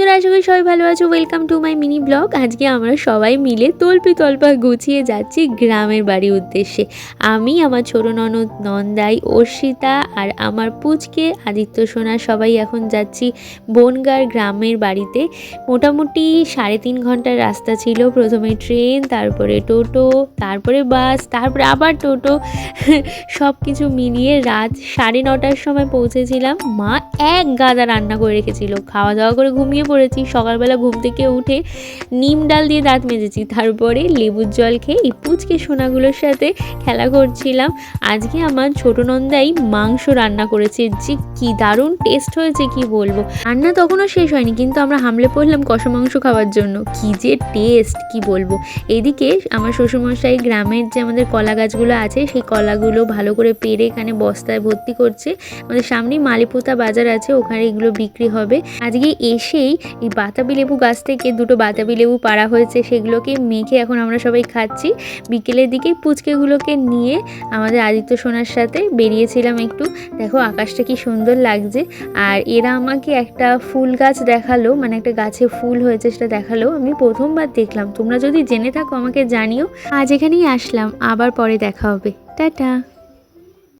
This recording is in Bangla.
বন্ধুরা, আশা করি সবাই ভালো আছো। Welcome to my mini blog. আজকে আমরা সবাই মিলে তল্পি তল্পা গুছিয়ে যাচ্ছি গ্রামের বাড়ির উদ্দেশ্যে। আমি, আমার ছোট ননদ নন্দাই, অর্ষিতা আর আমার পুচকে আদিত্য সোনা সবাই এখন যাচ্ছি বনগাঁর গ্রামের বাড়িতে। মোটামুটি 3.5 ঘন্টার রাস্তা ছিল। প্রথমে ট্রেন, তারপরে টোটো, তারপরে বাস, তারপরে আবার টোটো, সব কিছু মিলিয়ে রাত 9:30টার সময় পৌঁছেছিলাম। মা এক গাদা রান্না করে রেখেছিল, খাওয়া দাওয়া করে ঘুমিয়ে পড়েছি। সকালবেলা ঘুম থেকে উঠে নিম ডাল দিয়ে দাঁত মেজেছি, তারপরে লেবুর জল খেয়ে এই পুচকে সোনাগুলোর সাথে খেলা করছিলাম। আজকে আমার ছোট নন্দাই মাংস রান্না করেছে, যে কি দারুণ টেস্ট হয়েছে কি বলবো। রান্না তখনও শেষ হয়নি, কিন্তু আমরা হামলে পড়লাম কষা মাংস খাওয়ার জন্য। কি যে টেস্ট কি বলবো। এইদিকে আমার শ্বশুরমশাই গ্রামের যে আমাদের কলা গাছগুলো আছে সেই কলাগুলো ভালো করে পেড়ে এখানে বস্তায় ভর্তি করছে। আমাদের সামনেই মালিপোতা বাজার আছে, ওখানে এগুলো বিক্রি হবে। আজকে এসেই এই বাতাবি লেবু গাছ থেকে 2টো বাতাবি লেবু পাড়া হয়েছে, সেগুলোকে মেখে এখন আমরা সবাই খাচ্ছি। বিকেলের দিকে পুচকেগুলোকে নিয়ে আমাদের আদিত্য সোনার সাথে বেরিয়েছিলাম একটু। দেখো আকাশটা কি সুন্দর লাগছে। আর এরা আমাকে একটা ফুল গাছ দেখালো, মানে একটা গাছে ফুল হয়েছে সেটা দেখালো। আমি প্রথমবার দেখলাম। তোমরা যদি জেনে থাকো আমাকে জানিও। আজ এখানেই আসলাম, আবার পরে দেখা হবে। টাটা।